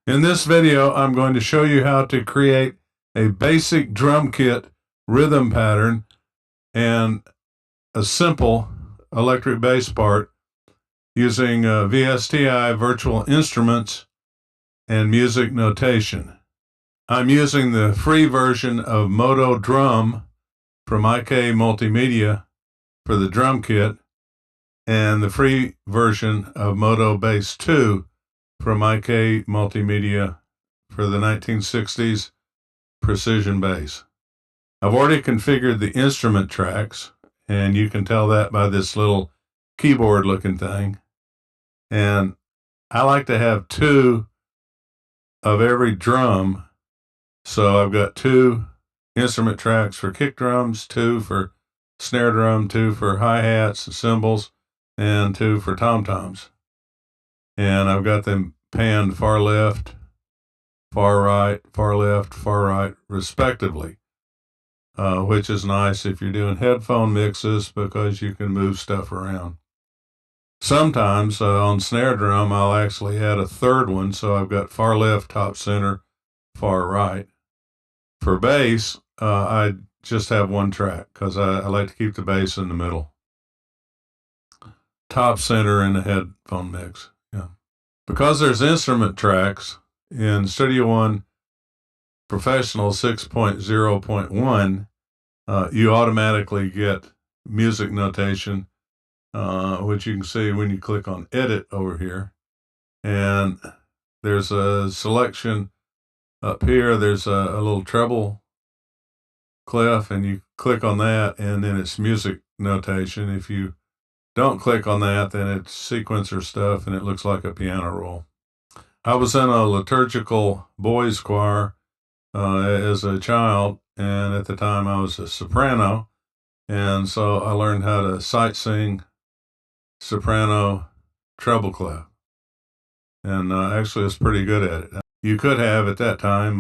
In this video, I'm going to show you how to create a basic drum kit rhythm pattern and a simple electric bass part using VSTi virtual instruments and music notation. I'm using the free version of Moto Drum from IK Multimedia for the drum kit and the free version of Moto Bass 2 from IK Multimedia for the 1960s precision bass. I've already configured the instrument tracks, and you can tell that by this little keyboard looking thing. And I like to have two of every drum. So I've got two instrument tracks for kick drums, two for snare drum, two for hi-hats and cymbals, and two for tom-toms. And I've got them panned far left, far right, far left, far right, respectively, which is nice if you're doing headphone mixes because you can move stuff around. Sometimes on snare drum, I'll actually add a third one, so I've got far left, top center, far right. For bass, I just have one track because I like to keep the bass in the middle. Top center in the headphone mix. Yeah. Because there's instrument tracks in Studio One Professional 6.0.1, you automatically get music notation, which you can see when you click on Edit over here. And there's a selection up here. There's a little treble clef, and you click on that, and then it's music notation. If you don't click on that, then it's sequencer stuff, and it looks like a piano roll. I was in a liturgical boys choir as a child, and at the time I was a soprano, and so I learned how to sight sing soprano treble clef, and actually was pretty good at it. You could have, at that time,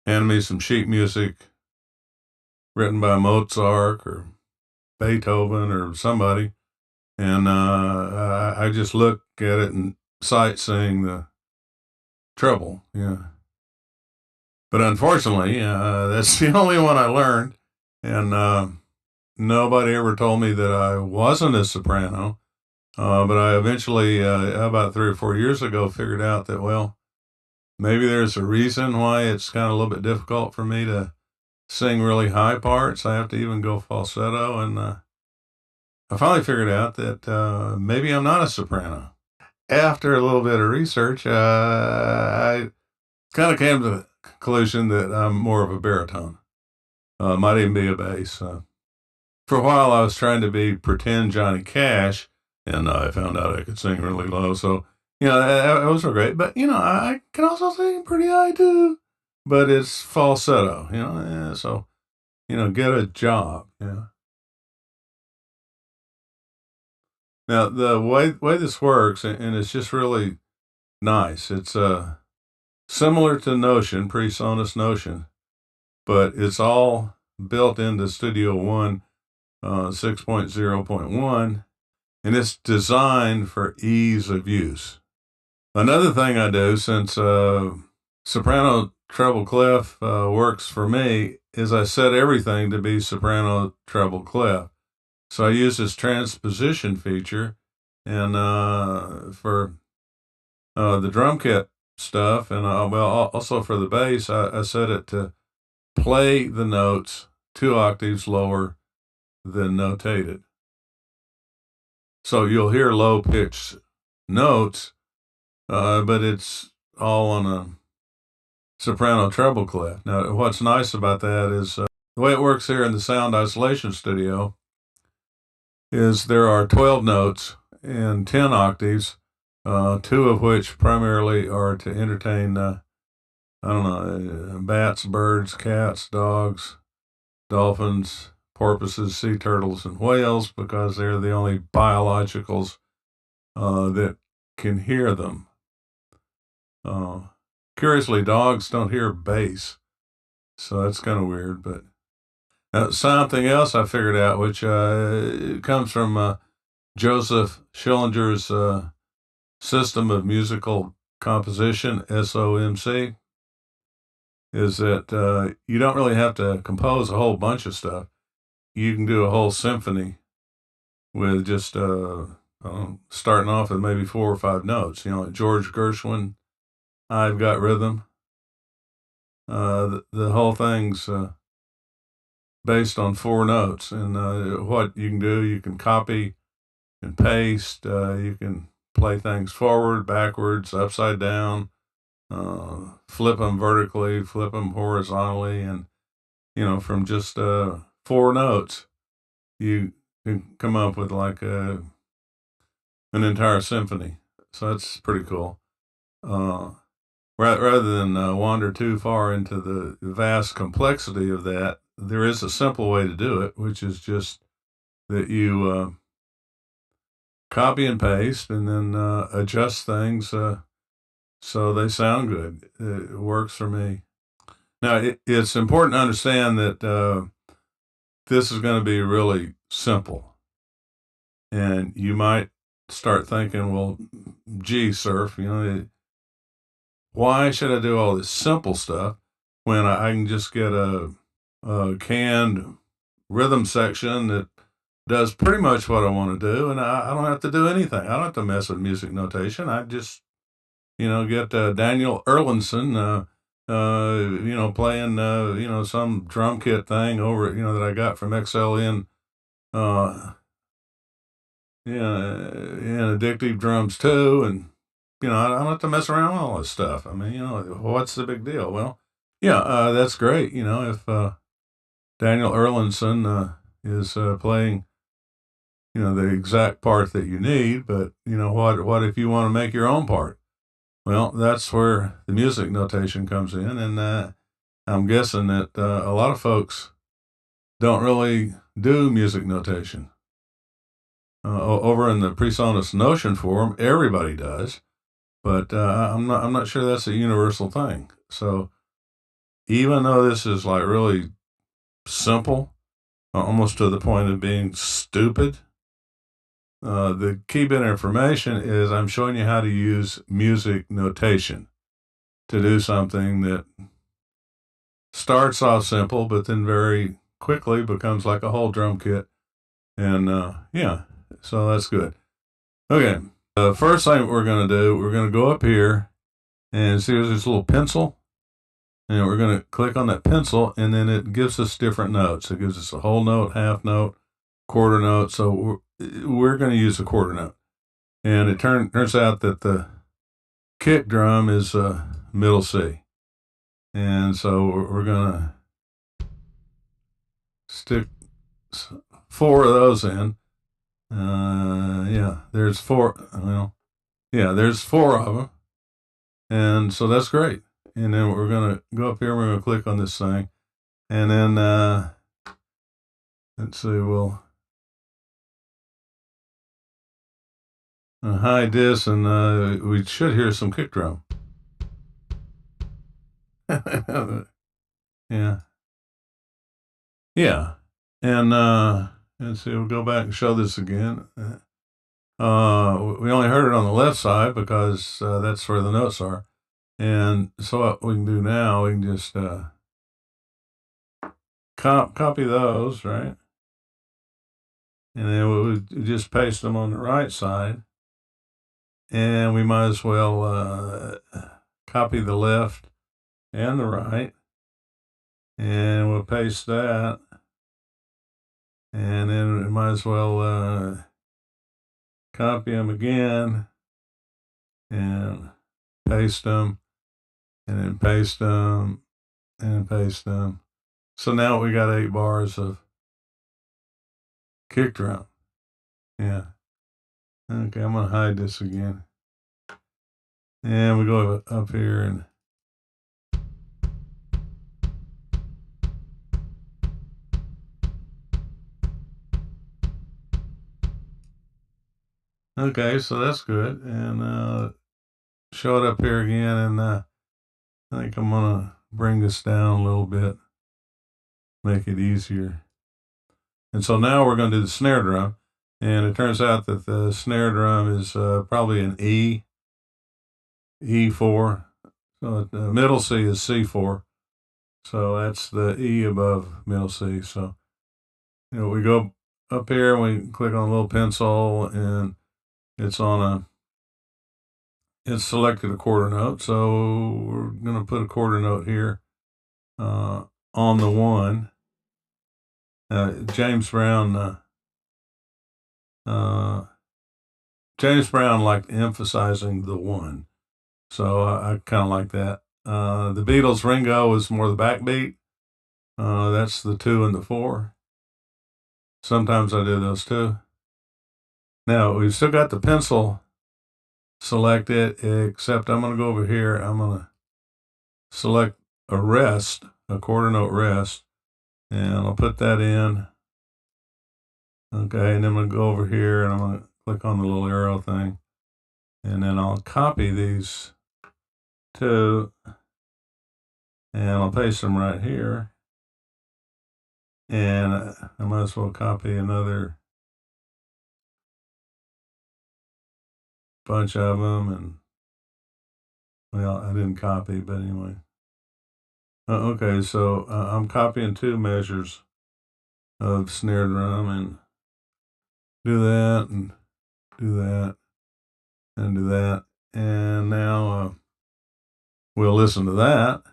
hand me some sheet music written by Mozart or Beethoven or somebody, and I just look at it and sight sing the treble, yeah. But unfortunately, that's the only one I learned, and nobody ever told me that I wasn't a soprano. But I eventually, about 3 or 4 years ago, figured out that, well, maybe there's a reason why it's kind of a little bit difficult for me to sing really high parts. I have to even go falsetto, and I finally figured out that maybe I'm not a soprano. After a little bit of research, I kind of came to the conclusion that I'm more of a baritone. Might even be a bass. For a while, I was trying to be pretend Johnny Cash, and I found out I could sing really low. So, that was real great. But, I can also sing pretty high, too. But it's falsetto, so, get a job, Now, the way this works, and it's just really nice, it's similar to Notion, PreSonus Notion, but it's all built into Studio One 6.0.1, and it's designed for ease of use. Another thing I do, since soprano treble clef works for me, is I set everything to be soprano treble clef. So I use this transposition feature, and for the drum kit stuff, and also for the bass, I set it to play the notes 2 octaves lower than notated. So you'll hear low-pitched notes, but it's all on a soprano treble clef. Now, what's nice about that is the way it works here in the Sound Isolation Studio is there are 12 notes in 10 octaves, 2 of which primarily are to entertain, bats, birds, cats, dogs, dolphins, porpoises, sea turtles, and whales, because they're the only biologicals that can hear them. Curiously, dogs don't hear bass, so that's kind of weird. But something else I figured out, which comes from Joseph Schillinger's system of musical composition, SOMC, is that you don't really have to compose a whole bunch of stuff. You can do a whole symphony with just starting off with maybe 4 or 5 notes. Like George Gershwin, I've Got Rhythm. The whole thing's based on 4 notes. And what you can do, you can copy and paste. You can play things forward, backwards, upside down, flip them vertically, flip them horizontally. And, from just 4 notes, you can come up with like an entire symphony. So that's pretty cool. Rather than wander too far into the vast complexity of that, there is a simple way to do it, which is just that you copy and paste and then adjust things so they sound good. It works for me. Now, it's important to understand that this is going to be really simple. And you might start thinking, well, gee, Surf, why should I do all this simple stuff when I can just get a canned rhythm section that does pretty much what I want to do, and I don't have to do anything. I don't have to mess with music notation. I just, get Daniel Erlinson, playing, some drum kit thing over, that I got from XLN, and Addictive Drums too, and I don't have to mess around with all this stuff. I mean, what's the big deal? Well, yeah, that's great. If Daniel Erlinson is playing, the exact part that you need, but what if you want to make your own part? Well, that's where the music notation comes in, and I'm guessing that a lot of folks don't really do music notation. Over in the PreSonus Notion forum, everybody does. But I'm not sure that's a universal thing. So even though this is like really simple, almost to the point of being stupid, the key bit of information is I'm showing you how to use music notation to do something that starts off simple, but then very quickly becomes like a whole drum kit. And so that's good. Okay. The first thing we're going to do, we're going to go up here and see there's this little pencil, and we're going to click on that pencil, and then it gives us different notes. It gives us a whole note, half note, quarter note. So we're going to use a quarter note. And it turns out that the kick drum is middle C. And so we're going to stick 4 of those in. There's 4. There's 4 of them. And so that's great. And then we're going to go up here, we're going to click on this thing. And then, let's see, we'll hide this, and we should hear some kick drum. Yeah. Yeah. And let's see, we'll go back and show this again. We only heard it on the left side because that's where the notes are. And so what we can do now, we can just copy those, right? And then we'll just paste them on the right side. And we might as well copy the left and the right. And we'll paste that. And then we might as well copy them again and paste them, and then paste them, and paste them. So now we got 8 bars of kick drum. Yeah. Okay, I'm going to hide this again. And we go up here and okay, so that's good. And show it up here again, and I think I'm going to bring this down a little bit, make it easier. And so now we're going to do the snare drum. And it turns out that the snare drum is probably an E. E4. So the middle C is C4. So that's the E above middle C. So, we go up here and we click on a little pencil, and it's selected a quarter note. So we're going to put a quarter note here on the 1. James Brown liked emphasizing the 1. So I kind of like that. The Beatles' Ringo is more the backbeat. That's the 2 and the 4. Sometimes I do those too. Now, we've still got the pencil selected, except I'm going to go over here. I'm going to select a rest, a quarter note rest, and I'll put that in. Okay, and then I'm going to go over here and I'm going to click on the little arrow thing, and then I'll copy these 2, and I'll paste them right here. And I might as well copy another bunch of them. And, well, I didn't copy, but anyway. Okay, so I'm copying 2 measures of snare drum, and do that, and do that, and do that. And now we'll listen to that.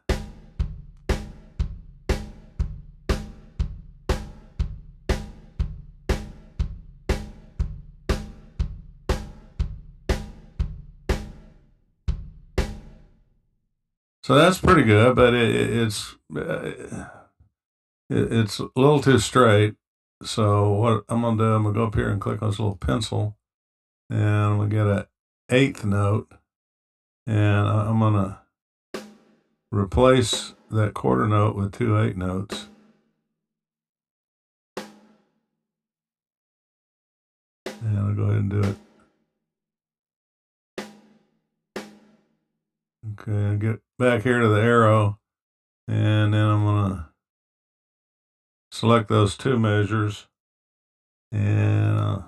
So that's pretty good, but it's a little too straight. So what I'm going to do, I'm going to go up here and click on this little pencil, and I'm going to get an 8th note, and I'm going to replace that quarter note with 2 8 notes. And I'll go ahead and do it. Okay, I'll get back here to the arrow, and then I'm going to select those 2 measures, and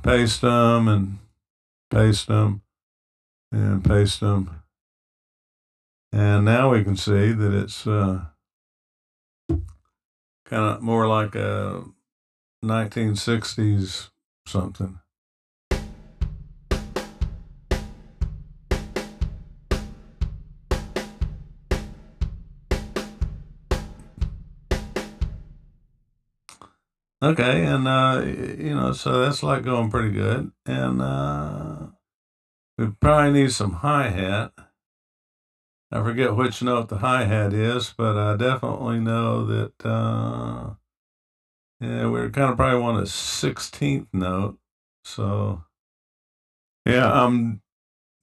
paste them, and paste them, and paste them. And now we can see that it's kind of more like a 1960s something. Okay, and so that's like going pretty good. And we probably need some hi-hat. I forget which note the hi-hat is, but I definitely know that we kind of probably want a 16th note. So yeah, I'm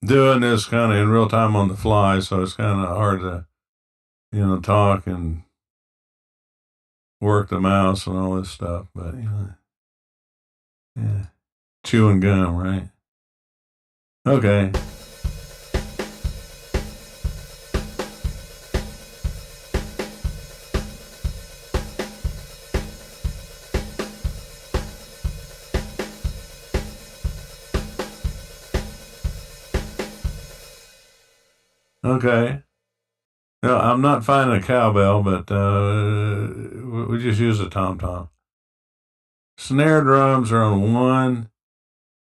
doing this kind of in real time on the fly, so it's kind of hard to talk and work the mouse and all this stuff. But yeah, chewing gum, right? Okay. Okay. No, I'm not finding a cowbell, but we just use a tom-tom. Snare drums are on 1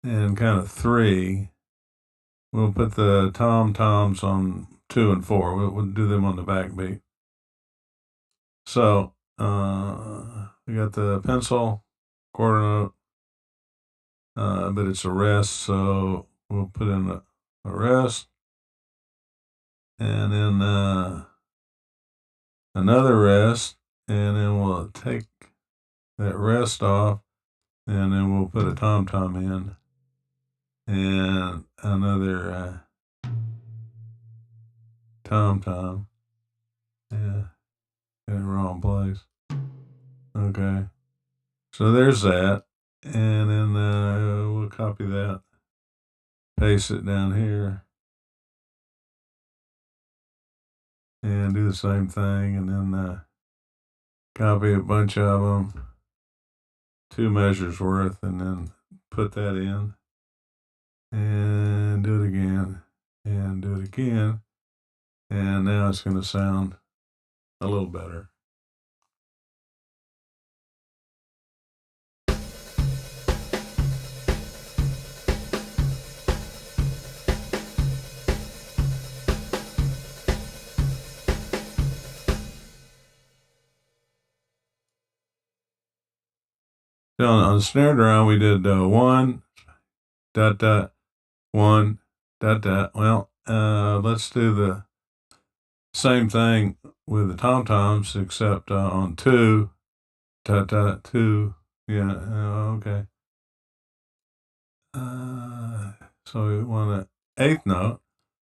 and kind of 3. We'll put the tom-toms on 2 and 4. We'll do them on the backbeat. So we got the pencil, quarter note, but it's a rest, so we'll put in a rest, and then another rest, and then we'll take that rest off, and then we'll put a tom-tom in, and another tom-tom. Yeah, in the wrong place. Okay, so there's that, and then we'll copy that, paste it down here, and do the same thing, and then copy a bunch of them, 2 measures worth, and then put that in, and do it again. and do it again. And now it's going to sound a little better. So on the snare drum, we did 1, dot, dot, 1, dot, dot. Well, let's do the same thing with the tom-toms, except on 2, dot, dot, 2. Yeah, okay. So we want an eighth note.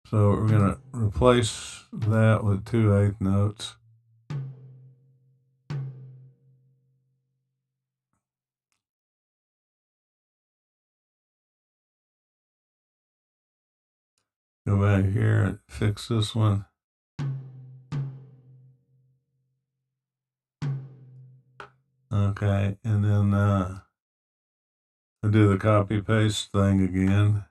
So we're going to replace that with 2 eighth notes. Go back here and fix this one. Okay, and then I do the copy paste thing again.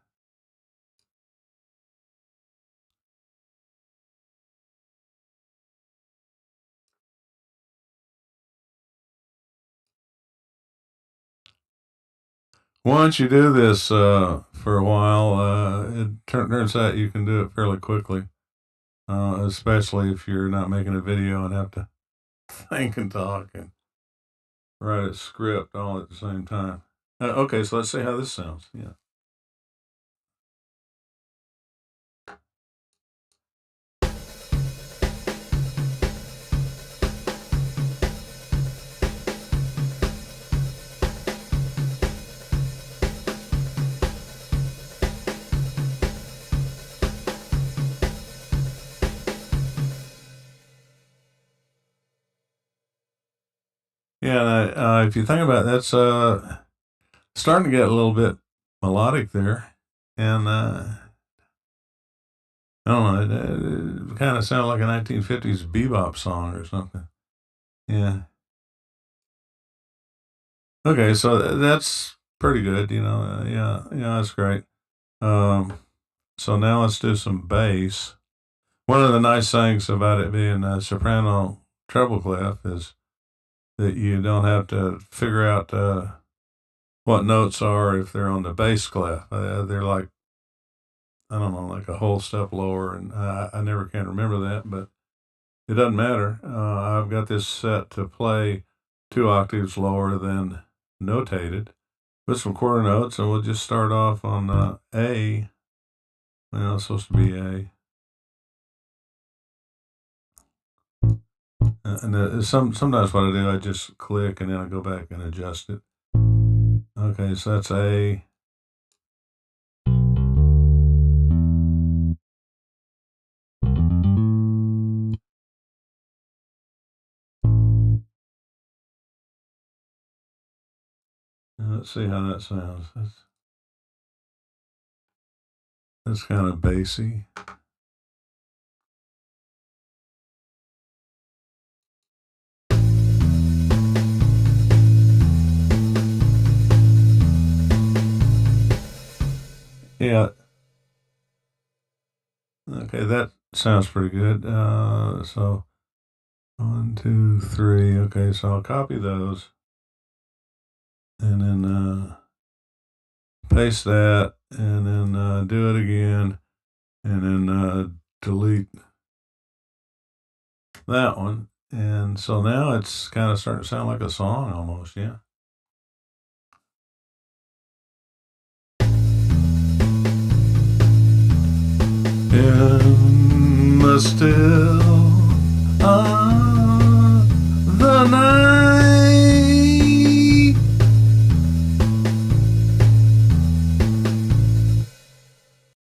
Once you do this for a while, it turns out you can do it fairly quickly, especially if you're not making a video and have to think and talk and write a script all at the same time. Okay, so let's see how this sounds. Yeah. Yeah, if you think about it, that's starting to get a little bit melodic there. And I don't know, it kind of sounded like a 1950s bebop song or something. Yeah. Okay, so that's pretty good, yeah, that's great. So now let's do some bass. One of the nice things about it being a soprano treble clef is that you don't have to figure out what notes are if they're on the bass clef. They're like, I don't know, like a whole step lower, and I never can remember that, but it doesn't matter. I've got this set to play 2 octaves lower than notated with some quarter notes, and we'll just start off on A. Well, it's supposed to be A. And sometimes what I do, I just click and then I go back and adjust it. Okay, so that's A. Let's see how that sounds. That's kind of bassy. Yeah. Okay, that sounds pretty good. So 1, 2, 3. Okay, so I'll copy those and then paste that and then do it again and then delete that one. And so now it's kind of starting to sound like a song almost, yeah. In the still of the night.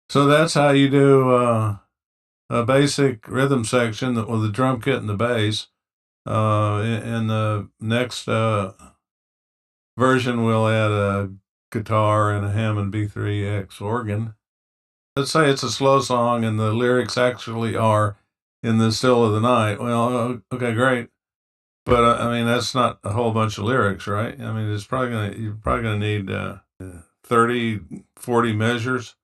So that's how you do a basic rhythm section with the drum kit and the bass. In the next version, we'll add a guitar and a Hammond B3X organ. Let's say it's a slow song and the lyrics actually are in the still of the night. Well, okay, great. But I mean, that's not a whole bunch of lyrics, right? I mean, you're probably gonna need 30, 40 measures.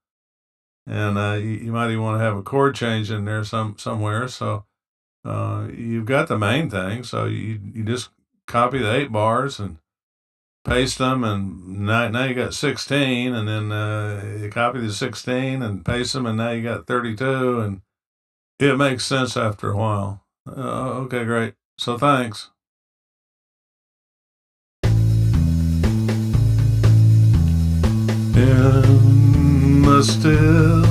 and you might even want to have a chord change in there somewhere. So you've got the main thing. So you just copy the 8 bars and paste them, and now you got 16, and then you copy the 16 and paste them, and now you got 32, and it makes sense after a while. Okay, great. So thanks. In the still